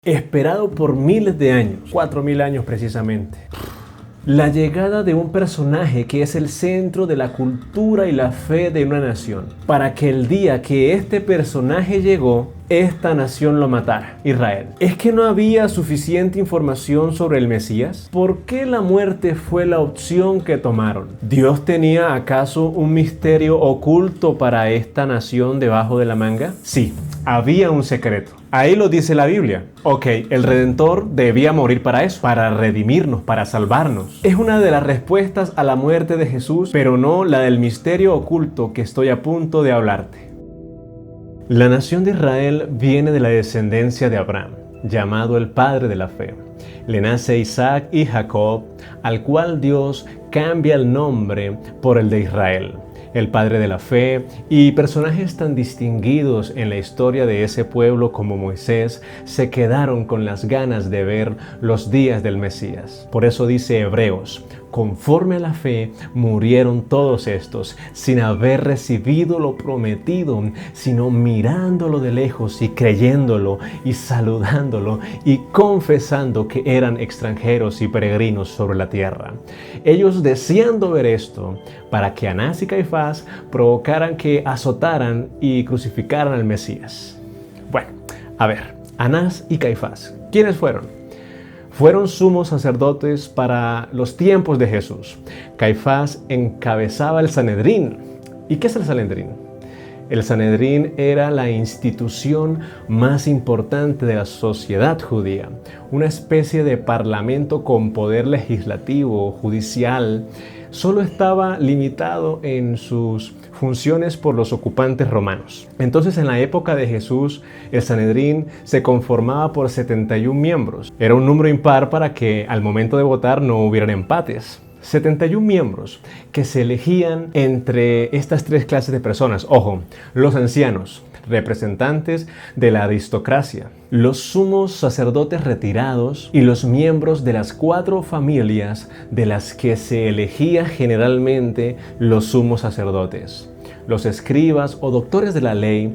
Esperado por miles de años, 4000 años precisamente. La llegada de un personaje que es el centro de la cultura y la fe de una nación, para que el día que este personaje llegó, esta nación lo matara, Israel. ¿Es que no había suficiente información sobre el Mesías? ¿Por qué la muerte fue la opción que tomaron? ¿Dios tenía acaso un misterio oculto para esta nación debajo de la manga? Sí, había un secreto. Ahí lo dice la Biblia. Ok, el Redentor debía morir para eso, para redimirnos, para salvarnos. Es una de las respuestas a la muerte de Jesús, pero no la del misterio oculto que estoy a punto de hablarte. La nación de Israel viene de la descendencia de Abraham, llamado el padre de la fe. Le nace Isaac y Jacob, al cual Dios cambia el nombre por el de Israel, el padre de la fe, y personajes tan distinguidos en la historia de ese pueblo como Moisés se quedaron con las ganas de ver los días del Mesías. Por eso dice Hebreos: conforme a la fe murieron todos estos, sin haber recibido lo prometido, sino mirándolo de lejos y creyéndolo y saludándolo y confesando que eran extranjeros y peregrinos sobre la tierra. Ellos deseando ver esto, para que Anás y Caifás provocaran que azotaran y crucificaran al Mesías. Bueno, a ver, Anás y Caifás, ¿quiénes fueron? Fueron sumos sacerdotes para los tiempos de Jesús. Caifás encabezaba el Sanedrín. ¿Y qué es el Sanedrín? El Sanedrín era la institución más importante de la sociedad judía, una especie de parlamento con poder legislativo, judicial. Solo estaba limitado en sus funciones por los ocupantes romanos. Entonces, en la época de Jesús, el Sanedrín se conformaba por 71 miembros. Era un número impar para que al momento de votar no hubieran empates. 71 miembros que se elegían entre estas tres clases de personas. Ojo, los ancianos, representantes de la aristocracia, los sumos sacerdotes retirados y los miembros de las 4 familias de las que se elegía generalmente los sumos sacerdotes. Los escribas o doctores de la ley,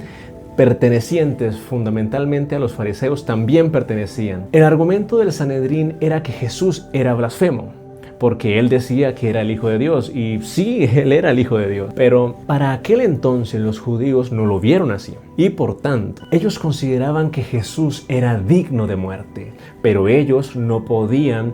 pertenecientes fundamentalmente a los fariseos, también pertenecían. El argumento del Sanedrín era que Jesús era blasfemo, porque él decía que era el Hijo de Dios, y sí, él era el Hijo de Dios, pero para aquel entonces los judíos no lo vieron así, y por tanto, ellos consideraban que Jesús era digno de muerte, pero ellos no podían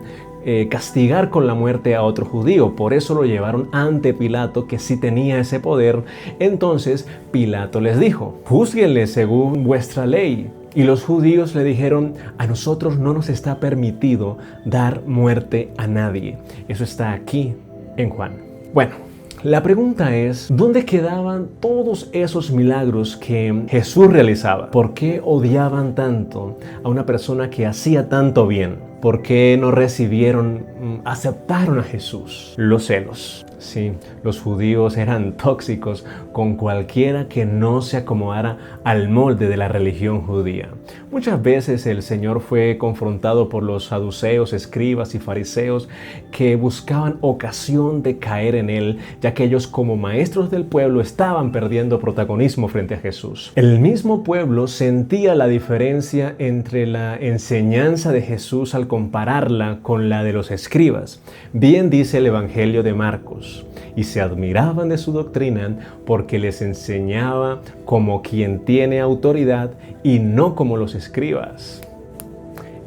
castigar con la muerte a otro judío. Por eso lo llevaron ante Pilato, que sí tenía ese poder. Entonces Pilato les dijo: júzguenle según vuestra ley. Y los judíos le dijeron: a nosotros no nos está permitido dar muerte a nadie. Eso está aquí en Juan. Bueno, la pregunta es: ¿dónde quedaban todos esos milagros que Jesús realizaba? ¿Por qué odiaban tanto a una persona que hacía tanto bien? ¿Por qué no aceptaron a Jesús? Los celos. Sí, los judíos eran tóxicos con cualquiera que no se acomodara al molde de la religión judía. Muchas veces el Señor fue confrontado por los saduceos, escribas y fariseos que buscaban ocasión de caer en él, ya que ellos, como maestros del pueblo, estaban perdiendo protagonismo frente a Jesús. El mismo pueblo sentía la diferencia entre la enseñanza de Jesús al compararla con la de los escribas. Bien dice el Evangelio de Marcos: y se admiraban de su doctrina porque les enseñaba como quien tiene autoridad y no como los escribas.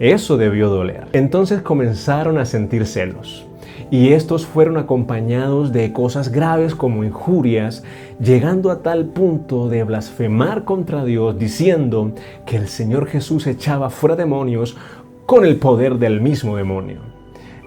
Eso debió doler. Entonces comenzaron a sentir celos. Y estos fueron acompañados de cosas graves como injurias, llegando a tal punto de blasfemar contra Dios, diciendo que el Señor Jesús echaba fuera demonios con el poder del mismo demonio.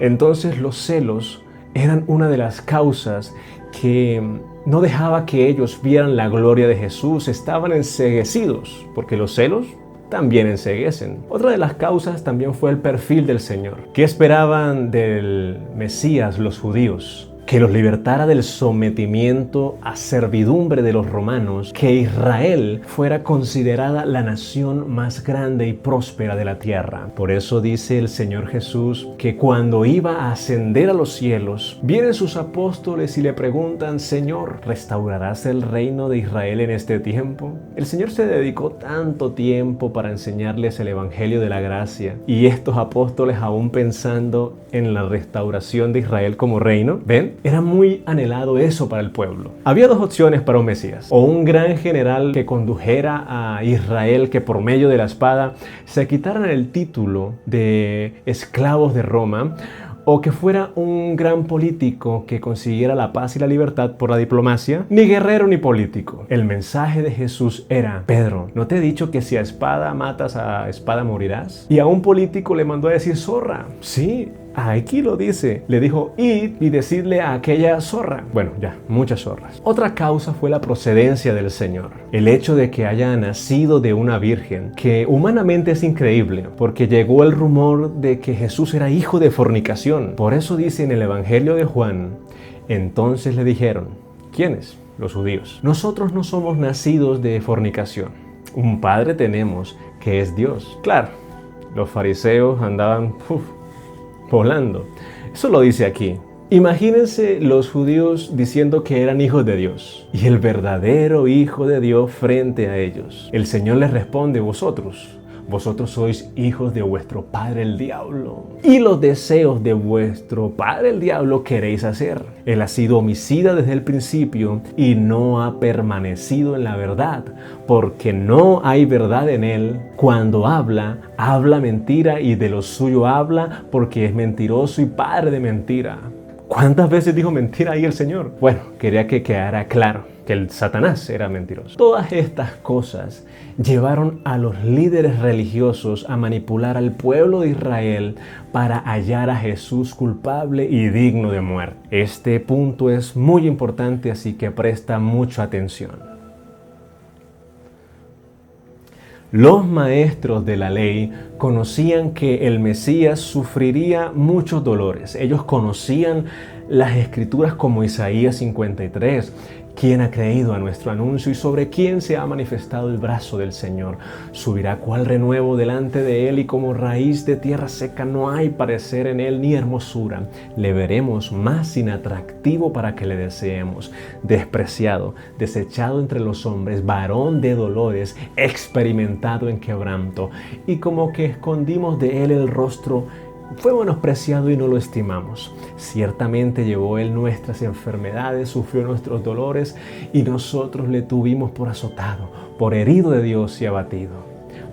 Entonces los celos eran una de las causas que no dejaba que ellos vieran la gloria de Jesús. Estaban enceguecidos, porque los celos también enceguecen. Otra de las causas también fue el perfil del Señor. ¿Qué esperaban del Mesías los judíos? que los libertara del sometimiento a servidumbre de los romanos, que Israel fuera considerada la nación más grande y próspera de la tierra. Por eso dice el Señor Jesús que cuando iba a ascender a los cielos, vienen sus apóstoles y le preguntan: Señor, ¿restaurarás el reino de Israel en este tiempo? El Señor se dedicó tanto tiempo para enseñarles el Evangelio de la gracia, y estos apóstoles aún pensando en la restauración de Israel como reino. ¿Ven? Era muy anhelado eso para el pueblo. Había dos opciones para un Mesías: o un gran general que condujera a Israel, que por medio de la espada se quitaran el título de esclavos de Roma, o que fuera un gran político que consiguiera la paz y la libertad por la diplomacia. Ni guerrero ni político. El mensaje de Jesús era: Pedro, ¿no te he dicho que si a espada matas, a espada morirás? Y a un político le mandó a decir zorra. Sí, aquí lo dice. Le dijo: id y decidle a aquella zorra. Bueno, ya, muchas zorras. Otra causa fue la procedencia del Señor. El hecho de que haya nacido de una virgen, que humanamente es increíble, porque llegó el rumor de que Jesús era hijo de fornicación. Por eso dice en el Evangelio de Juan: entonces le dijeron. ¿Quiénes? Los judíos: nosotros no somos nacidos de fornicación. Un padre tenemos, que es Dios. Claro, los fariseos andaban volando. Eso lo dice aquí. Imagínense los judíos diciendo que eran hijos de Dios y el verdadero Hijo de Dios frente a ellos. El Señor les responde: vosotros sois hijos de vuestro padre el diablo, y los deseos de vuestro padre el diablo queréis hacer. Él ha sido homicida desde el principio y no ha permanecido en la verdad, porque no hay verdad en él. Cuando habla mentira, y de lo suyo habla, porque es mentiroso y padre de mentira. ¿Cuántas veces dijo mentira ahí el Señor? Bueno, quería que quedara claro que el Satanás era mentiroso. Todas estas cosas llevaron a los líderes religiosos a manipular al pueblo de Israel para hallar a Jesús culpable y digno de muerte. Este punto es muy importante, así que presta mucha atención. Los maestros de la ley conocían que el Mesías sufriría muchos dolores. Ellos conocían las escrituras como Isaías 53. ¿Quién ha creído a nuestro anuncio y sobre quién se ha manifestado el brazo del Señor? Subirá cual renuevo delante de él, y como raíz de tierra seca no hay parecer en él ni hermosura. Le veremos más inatractivo para que le deseemos. Despreciado, desechado entre los hombres, varón de dolores, experimentado en quebranto. Y como que escondimos de él el rostro, fue menospreciado y no lo estimamos. Ciertamente llevó él nuestras enfermedades, sufrió nuestros dolores, y nosotros le tuvimos por azotado, por herido de Dios y abatido.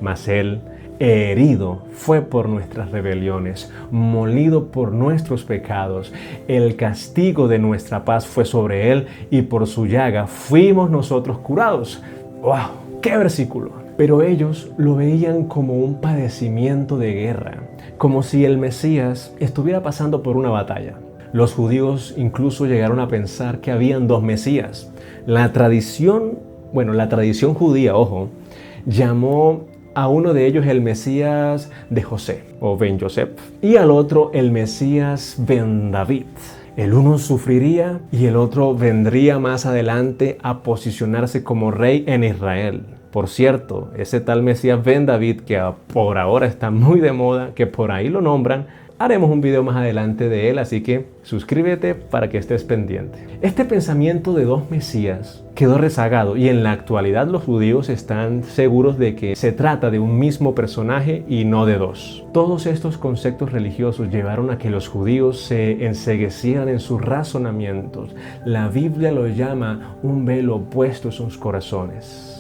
Mas él, herido, fue por nuestras rebeliones, molido por nuestros pecados. El castigo de nuestra paz fue sobre él, y por su llaga fuimos nosotros curados. ¡Wow! ¡Qué versículo! Pero ellos lo veían como un padecimiento de guerra, como si el Mesías estuviera pasando por una batalla. Los judíos incluso llegaron a pensar que habían dos Mesías. La tradición judía, llamó a uno de ellos el Mesías de José, o Ben Yosef, y al otro el Mesías Ben David. El uno sufriría y el otro vendría más adelante a posicionarse como rey en Israel. Por cierto, ese tal Mesías Ben David, que por ahora está muy de moda, que por ahí lo nombran, haremos un video más adelante de él, así que suscríbete para que estés pendiente. Este pensamiento de dos Mesías quedó rezagado, y en la actualidad los judíos están seguros de que se trata de un mismo personaje y no de dos. Todos estos conceptos religiosos llevaron a que los judíos se enceguecieran en sus razonamientos. La Biblia lo llama un velo puesto en sus corazones.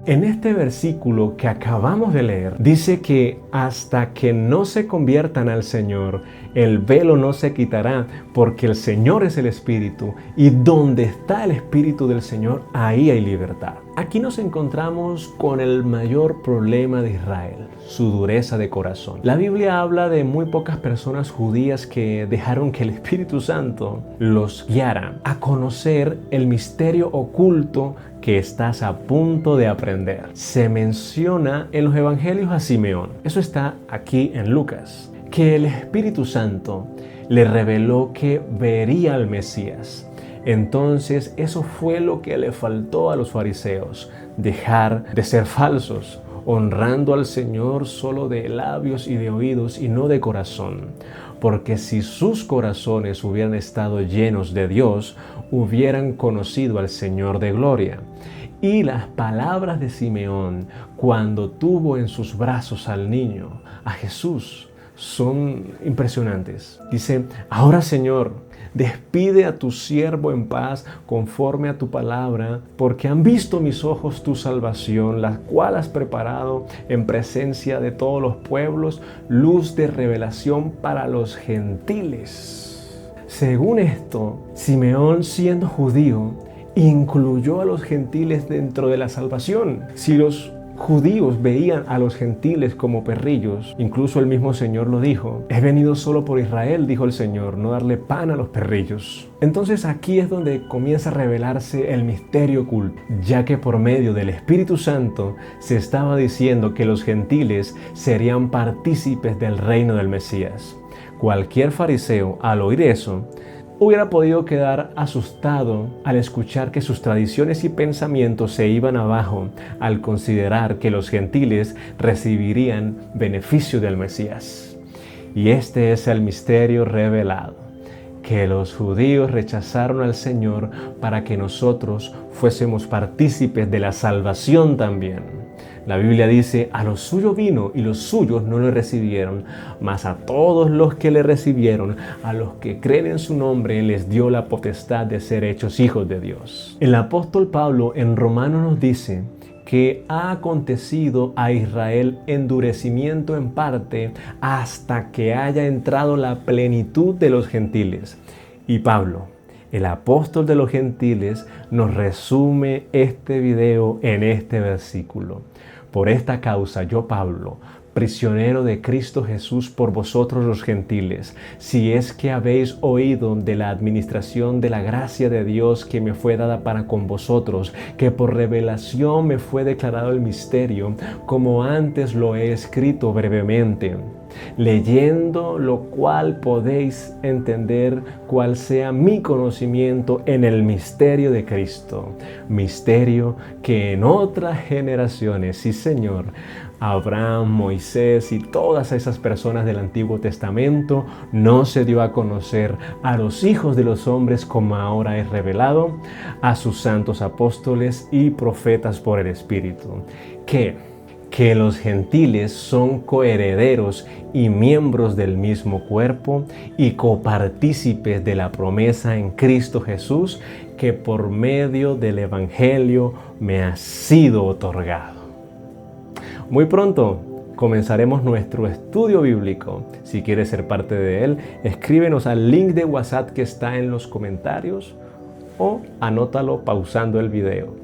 En este versículo que acabamos de leer, dice que hasta que no se conviertan al Señor, el velo no se quitará, porque el Señor es el Espíritu, y donde está el Espíritu del Señor, ahí hay libertad. Aquí nos encontramos con el mayor problema de Israel, su dureza de corazón. La Biblia habla de muy pocas personas judías que dejaron que el Espíritu Santo los guiara a conocer el misterio oculto que estás a punto de aprender. Se menciona en los evangelios a Simeón. Eso está aquí en Lucas. Que el Espíritu Santo le reveló que vería al Mesías. Entonces eso fue lo que le faltó a los fariseos, dejar de ser falsos, honrando al Señor solo de labios y de oídos y no de corazón. Porque si sus corazones hubieran estado llenos de Dios, hubieran conocido al Señor de gloria. Y las palabras de Simeón cuando tuvo en sus brazos al niño, a Jesús, son impresionantes. Dice: ahora, Señor, despide a tu siervo en paz conforme a tu palabra, porque han visto mis ojos tu salvación, la cual has preparado en presencia de todos los pueblos, luz de revelación para los gentiles. Según esto, Simeón, siendo judío, incluyó a los gentiles dentro de la salvación. Si los judíos veían a los gentiles como perrillos, incluso el mismo Señor lo dijo: he venido solo por Israel, dijo el Señor, no darle pan a los perrillos. Entonces aquí es donde comienza a revelarse el misterio oculto, ya que por medio del Espíritu Santo se estaba diciendo que los gentiles serían partícipes del reino del Mesías. Cualquier fariseo, al oír eso, hubiera podido quedar asustado al escuchar que sus tradiciones y pensamientos se iban abajo al considerar que los gentiles recibirían beneficio del Mesías. Y este es el misterio revelado, que los judíos rechazaron al Señor para que nosotros fuésemos partícipes de la salvación también. La Biblia dice: a los suyos vino y los suyos no le recibieron, mas a todos los que le recibieron, a los que creen en su nombre, les dio la potestad de ser hechos hijos de Dios. El apóstol Pablo en Romanos nos dice que ha acontecido a Israel endurecimiento en parte hasta que haya entrado la plenitud de los gentiles. Y Pablo, el apóstol de los gentiles, nos resume este video en este versículo: por esta causa yo, Pablo, prisionero de Cristo Jesús por vosotros los gentiles, si es que habéis oído de la administración de la gracia de Dios que me fue dada para con vosotros, que por revelación me fue declarado el misterio, como antes lo he escrito brevemente, leyendo lo cual podéis entender cuál sea mi conocimiento en el misterio de Cristo, misterio que en otras generaciones, sí Señor, Abraham, Moisés y todas esas personas del Antiguo Testamento no se dio a conocer a los hijos de los hombres como ahora es revelado a sus santos apóstoles y profetas por el Espíritu. Que los gentiles son coherederos y miembros del mismo cuerpo y copartícipes de la promesa en Cristo Jesús, que por medio del Evangelio me ha sido otorgado. Muy pronto comenzaremos nuestro estudio bíblico. Si quieres ser parte de él, escríbenos al link de WhatsApp que está en los comentarios o anótalo pausando el video.